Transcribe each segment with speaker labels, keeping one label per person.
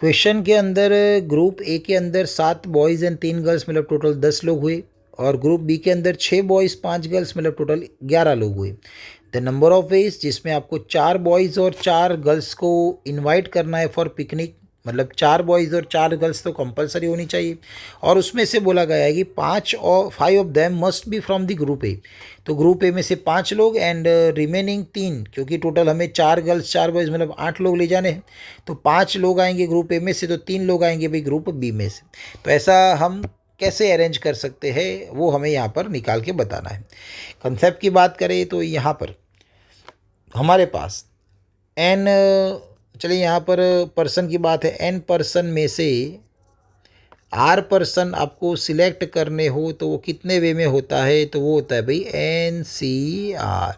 Speaker 1: Question के अंदर group A के अंदर 7 बॉयज़ एंड 3 गर्ल्स मतलब टोटल 10 लोग हुए, और ग्रुप बी के अंदर 6 बॉयज़ 5 गर्ल्स मतलब टोटल 11 लोग हुए। द नंबर ऑफ वेज, जिसमें आपको 4 बॉयज़ और 4 गर्ल्स को इनवाइट करना है फॉर पिकनिक, मतलब 4 बॉयज़ और 4 गर्ल्स तो कंपलसरी होनी चाहिए, और उसमें से बोला गया है कि 5 of them must be from the group A. तो ग्रुप ए में से 5 लोग एंड रिमेनिंग 3, क्योंकि टोटल हमें 4 गर्ल्स 4 बॉयज़ मतलब 8 लोग ले जाने हैं, तो 5 लोग आएंगे ग्रुप ए में से, तो 3 लोग आएंगे भाई ग्रुप बी में से। तो ऐसा हम कैसे अरेंज कर सकते हैं वो हमें यहाँ पर निकाल के बताना है। कंसेप्ट की बात करें तो यहाँ पर हमारे पास एन, चलिए यहाँ पर पर्सन की बात है, एन पर्सन में से आर पर्सन आपको सिलेक्ट करने हो तो वो कितने वे में होता है, तो वो होता है भाई एन सी आर।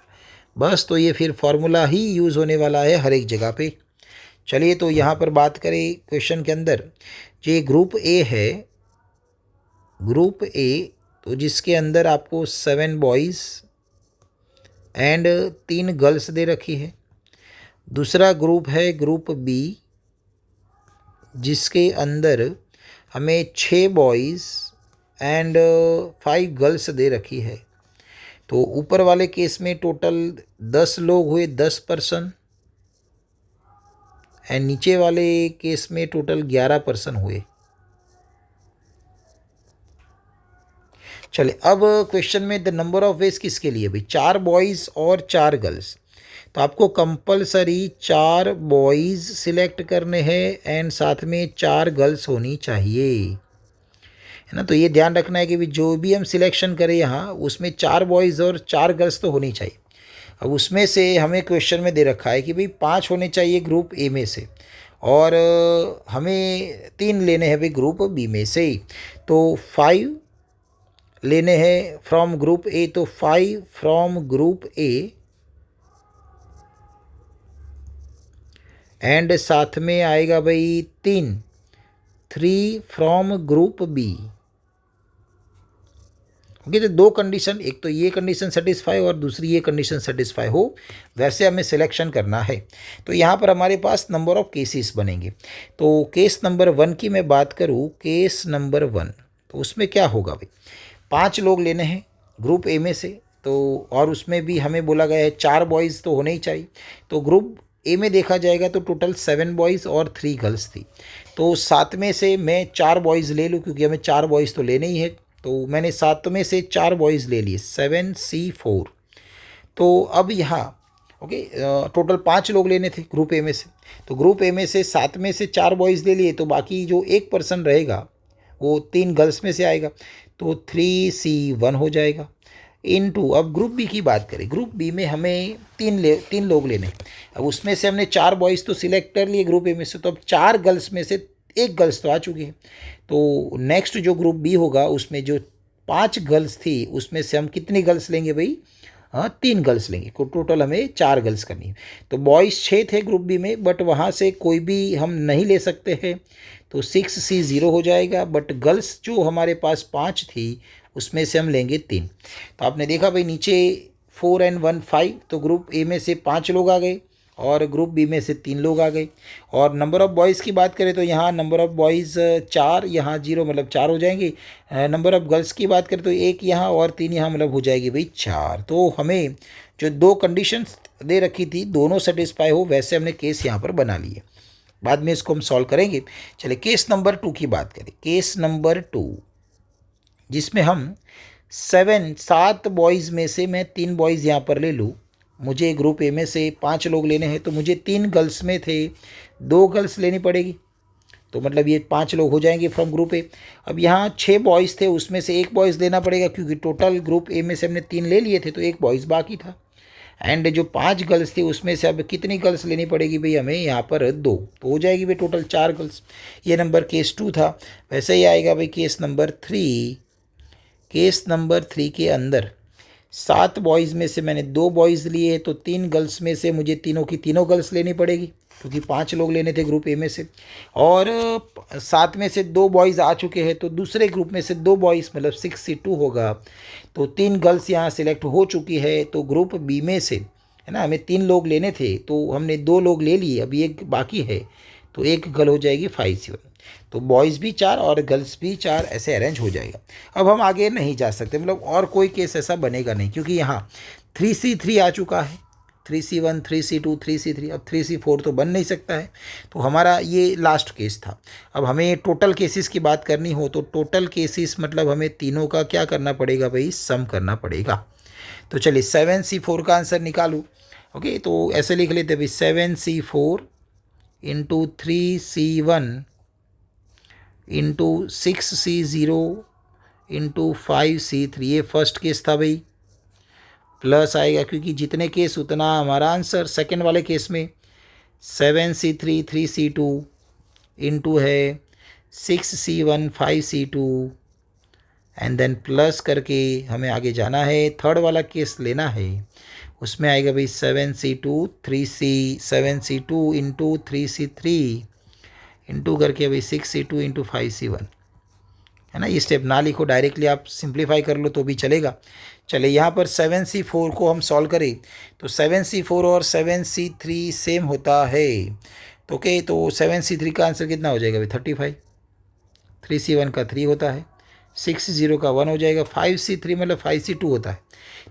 Speaker 1: बस, तो ये फिर फॉर्मूला ही यूज़ होने वाला है हर एक जगह पे। चलिए तो यहाँ पर बात करें क्वेश्चन के अंदर, ये ग्रुप ए है, ग्रुप ए, तो जिसके अंदर आपको 7 बॉयज़ एंड 3 गर्ल्स दे रखी है। दूसरा ग्रुप है ग्रुप बी, जिसके अंदर हमें 6 बॉयज़ एंड 5 गर्ल्स दे रखी है। तो ऊपर वाले केस में टोटल 10 लोग हुए, 10 पर्सन, एंड नीचे वाले केस में टोटल 11 पर्सन हुए। चले अब क्वेश्चन में द नंबर ऑफ वेज किसके लिए भाई, 4 बॉयज़ और 4 गर्ल्स, तो आपको कंपलसरी 4 बॉयज़ सिलेक्ट करने हैं एंड साथ में 4 गर्ल्स होनी चाहिए, है ना। तो ये ध्यान रखना है कि भी जो भी हम सिलेक्शन करें यहाँ, उसमें 4 बॉयज़ और 4 गर्ल्स तो होनी चाहिए। अब उसमें से हमें क्वेश्चन में दे रखा है कि भाई 5 होने चाहिए ग्रुप ए में से, और हमें 3 लेने हैं भाई ग्रुप बी में से, तो 5 लेने हैं फ्रॉम ग्रुप ए, तो 5 फ्रॉम ग्रुप ए एंड साथ में आएगा भाई 3 फ्रॉम ग्रुप बी। ओके, तो 2 कंडीशन, एक तो ये कंडीशन सेटिस्फाई और दूसरी ये कंडीशन सेटिस्फाई हो, वैसे हमें सिलेक्शन करना है। तो यहाँ पर हमारे पास नंबर ऑफ केसेस बनेंगे। तो केस नंबर 1 की मैं बात करूँ, केस नंबर 1, तो उसमें क्या होगा भाई, 5 लोग लेने हैं ग्रुप ए में से, तो और उसमें भी हमें बोला गया है 4 बॉयज़ तो होने ही चाहिए। तो ग्रुप ए में देखा जाएगा तो टोटल 7 बॉयज़ और 3 गर्ल्स थी, तो 7 में से मैं 4 बॉयज़ ले लूँ, क्योंकि हमें 4 बॉयज़ तो लेने ही है। तो मैंने 7 में से 4 बॉयज़ ले लिए, 7C4। तो अब यहाँ ओके, टोटल 5 लोग लेने थे ग्रुप ए में से, तो ग्रुप ए में से 7 में से 4 बॉयज़ ले लिए, तो बाकी जो 1 पर्सन रहेगा वो 3 गर्ल्स में से आएगा, तो 3C1 हो जाएगा इनटू। अब ग्रुप बी की बात करें, ग्रुप बी में हमें 3 लोग लेने हैं। अब उसमें से हमने 4 बॉयज़ तो सिलेक्ट कर लिए ग्रुप ए में से, तो अब 4 गर्ल्स में से 1 गर्ल्स तो आ चुकी है। तो नेक्स्ट जो ग्रुप बी होगा उसमें जो 5 गर्ल्स थी, उसमें से हम कितनी गर्ल्स लेंगे भाई, हाँ 3 गर्ल्स लेंगे, टोटल हमें 4 गर्ल्स करनी है। तो बॉयज़ 6 थे ग्रुप बी में, बट वहाँ से कोई भी हम नहीं ले सकते हैं, तो 6C0 हो जाएगा। बट गर्ल्स जो हमारे पास 5 थी, उसमें से हम लेंगे 3। तो आपने देखा भाई नीचे 4 एंड 1 5, तो ग्रुप ए में से 5 लोग आ गए और ग्रुप बी में से 3 लोग आ गए। और नंबर ऑफ़ बॉयज़ की बात करें तो यहाँ नंबर ऑफ़ बॉयज़ 4, यहाँ 0 मतलब 4 हो जाएंगे। नंबर ऑफ़ गर्ल्स की बात करें तो 1 यहाँ और 3 यहाँ मतलब हो जाएगी भाई 4। तो हमें जो 2 कंडीशंस दे रखी थी दोनों सेटिस्फाई हो, वैसे हमने केस यहाँ पर बना लिए। बाद में इसको हम सॉल्व करेंगे। चलिए केस नंबर 2 की बात करें, केस नंबर 2, जिसमें हम 7 बॉयज़ में से मैं 3 बॉयज़ यहाँ पर ले लूँ, मुझे ग्रुप ए में से 5 लोग लेने हैं, तो मुझे 3 गर्ल्स में थे 2 गर्ल्स लेनी पड़ेगी, तो मतलब ये 5 लोग हो जाएंगे फ्रॉम ग्रुप ए। अब यहाँ 6 बॉयज़ थे, उसमें से 1 बॉयज़ लेना पड़ेगा, क्योंकि टोटल ग्रुप ए में से हमने 3 ले लिए थे, तो 1 बॉयज़ बाकी था। एंड जो 5 गर्ल्स थी उसमें से अब कितनी गर्ल्स लेनी पड़ेगी भाई हमें, यहाँ पर 2, तो हो जाएगी भाई टोटल 4 गर्ल्स। ये नंबर केस 2 था। वैसे ही आएगा भाई केस नंबर 3। केस नंबर 3 के अंदर 7 बॉयज़ में से मैंने 2 बॉयज़ लिए, तो 3 गर्ल्स में से मुझे तीनों की तीनों गर्ल्स लेनी पड़ेगी, क्योंकि 5 लोग लेने थे ग्रुप ए में से। और 7 में से 2 बॉयज़ आ चुके हैं, तो दूसरे ग्रुप में से 2 बॉयज़ मतलब 6C2 होगा, तो 3 गर्ल्स यहाँ सिलेक्ट हो चुकी है। तो ग्रुप बी में से, है ना, हमें 3 लोग लेने थे, तो हमने 2 लोग ले लिए, अभी 1 बाकी है, तो एक गर्ल हो जाएगी 5C1। तो बॉयज़ भी 4 और गर्ल्स भी 4 ऐसे अरेंज हो जाएगा। अब हम आगे नहीं जा सकते, मतलब और कोई केस ऐसा बनेगा नहीं, क्योंकि यहाँ 3C3 आ चुका है, 3C1, 3C2, 3C3, अब 3C4 तो बन नहीं सकता है। तो हमारा ये लास्ट केस था। अब हमें टोटल केसेस की बात करनी हो तो टोटल केसेस मतलब हमें तीनों का क्या करना पड़ेगा भाई, सम करना पड़ेगा। तो चलिए 7C4 का आंसर निकालूँ। ओके, तो ऐसे लिख लेते भाई 7C4 into 3C1 into 6C0 into 5C3, ये फर्स्ट केस था भाई, प्लस आएगा क्योंकि जितने केस उतना हमारा आंसर। सेकंड वाले केस में 7C3 3C2 इंटू है 6C1 5C2 and then plus करके हमें आगे जाना है। थर्ड वाला केस लेना है, उसमें आएगा भाई 7C2 इंटू 3C3 इंटू करके भाई 6C2 इंटू 5C1, है ना। ये स्टेप ना लिखो, डायरेक्टली आप सिंप्लीफाई कर लो तो भी चलेगा। चले यहाँ पर 7C4 को हम सॉल्व करें तो 7C4 और 7C3 सेम होता है। तो ओके, तो 7C3 का आंसर कितना हो जाएगा भाई 35, 3C1 का 3 होता है, 6C0 का 1 हो जाएगा, 5C3 मतलब 5C2 होता है,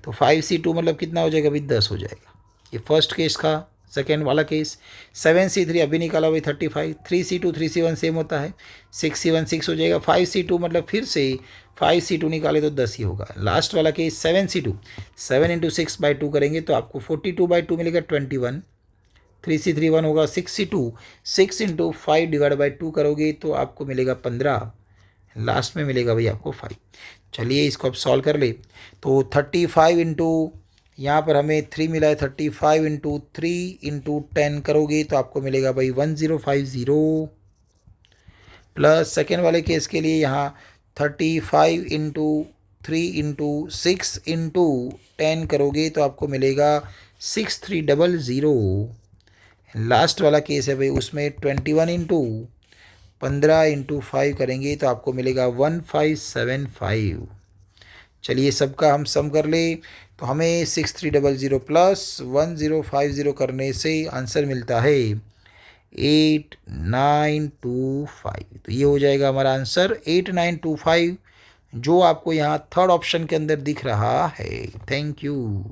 Speaker 1: तो 5C2 मतलब कितना हो जाएगा भाई 10 हो जाएगा। ये फर्स्ट केस का। सेकेंड वाला केस 7C3 अभी निकाला भाई 35, 3C2 3C1 सेम होता है, 6C1 6 हो जाएगा, 5C2 मतलब फिर से 5C2 निकाले तो 10 ही होगा। लास्ट वाला केस 7C2, 7 इंटू 6/2 करेंगे तो आपको 42/2 मिलेगा 21, 3C3 1 होगा, 6C2 6 इंटू 5/2 करोगे तो आपको मिलेगा 15, लास्ट में मिलेगा भाई आपको 5। चलिए इसको अब सॉल्व कर ले। तो 35 इंटू यहाँ पर हमें 3 मिला है, 35 इंटू 3 इंटू 10 करोगे तो आपको मिलेगा भाई 1050, प्लस सेकेंड वाले केस के लिए यहाँ 35 इंटू 3 इंटू 6 इंटू 10 करोगे तो आपको मिलेगा 6300। लास्ट वाला केस है भाई, उसमें 21 इंटू 15 इंटू 5 करेंगे तो आपको मिलेगा 1575। चलिए सबका हम सम कर ले तो हमें 6300 प्लस 1050 करने से आंसर मिलता है 8925। तो ये हो जाएगा हमारा आंसर 8925, जो आपको यहाँ थर्ड ऑप्शन के अंदर दिख रहा है। Thank you.